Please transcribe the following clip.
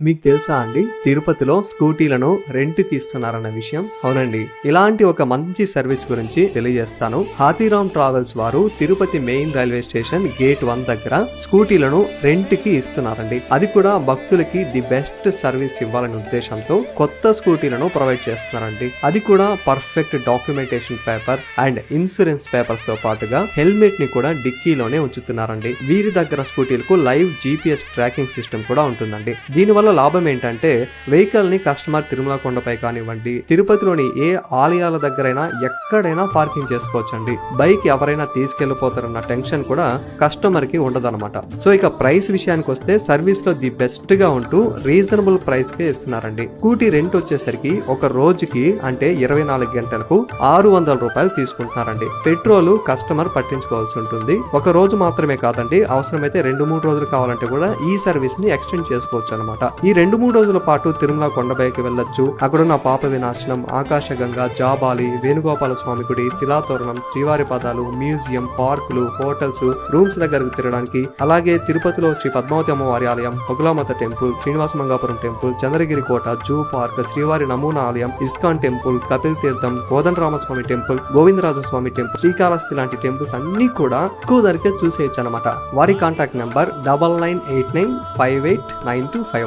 మీకు తెలుసా అండి, తిరుపతిలో స్కూటీలను రెంట్కి ఇస్తున్నారన్న విషయం? అవునండి, ఇలాంటి ఒక మంచి సర్వీస్ గురించి తెలియజేస్తాను. హాతీరామ్ ట్రావెల్స్ వారు Tirupati main railway station gate 1 దగ్గర స్కూటీలను రెంట్కి ఇస్తున్నారండి. అది కూడా భక్తులకి ది బెస్ట్ సర్వీస్ ఇవ్వాలనే ఉద్దేశంతో కొత్త స్కూటీలను ప్రొవైడ్ చేస్తున్నారండి. అది కూడా perfect documentation papers and insurance papers తో పాటుగా హెల్మెట్ ని కూడా డిక్కీలోనే ఉంచుతున్నారండి. వీరి దగ్గర స్కూటీలకు లైవ్ GPS ట్రాకింగ్ సిస్టమ్ కూడా ఉంటుందండి. దీనివల్ల లాభం ఏంటంటే, వెహికల్ ని కస్టమర్ తిరుమల కొండపై కానివ్వండి, తిరుపతిలోని ఏ ఆలయాల దగ్గరైనా ఎక్కడైనా పార్కింగ్ చేసుకోవచ్చండి. బైక్ ఎవరైనా తీసుకెళ్లిపోతారన్న టెన్షన్ కూడా కస్టమర్ కి ఉండదన్నమాట. సో ఇక ప్రైస్ విషయానికి వస్తే, సర్వీస్ లో ది బెస్ట్ గా ఉంటూ రీజనబుల్ ప్రైస్ కే ఇస్తున్నారండి. స్కూటీ రెంట్ వచ్చేసరికి ఒక రోజుకి అంటే 24 గంటలకు 600 రూపాయలు తీసుకుంటున్నారండి. పెట్రోల్ కస్టమర్ పట్టించుకోవాల్సి ఉంటుంది. ఒక రోజు మాత్రమే కాదండి, అవసరమైతే 2-3 రోజులు కావాలంటే కూడా ఈ సర్వీస్ ని ఎక్స్టెండ్ చేసుకోవచ్చు అనమాట. ఈ 2-3 రోజుల పాటు తిరుమల కొండపైకి వెళ్ళొచ్చు. అక్కడున్న పాప వినాశనం, ఆకాశగంగా, జాబాలి, వేణుగోపాల స్వామి గుడి, శిలాతోరణం, శ్రీవారి పదాలు, మ్యూజియం, పార్కులు, హోటల్స్, రూమ్స్ దగ్గరకు తిరగడానికి, అలాగే తిరుపతిలో శ్రీ పద్మావతి అమ్మవారి ఆలయం, మొగులామాత టెంపుల్, శ్రీనివాస మంగాపురం టెంపుల్, చంద్రగిరి కోట, జూ పార్క్, శ్రీవారి నమూనా ఆలయం, ఇస్కాన్ టెంపుల్, కపిల్ తీర్థం, కోదండరామస్వామి టెంపుల్, గోవిందరాజస్వామి టెంపుల్, శ్రీకాళహస్తి లాంటి టెంపుల్స్ అన్ని కూడా ఎక్కువ ధరకే చూసేయచ్చు అనమాట. వారి కాంటాక్ట్ నెంబర్ 9989589251.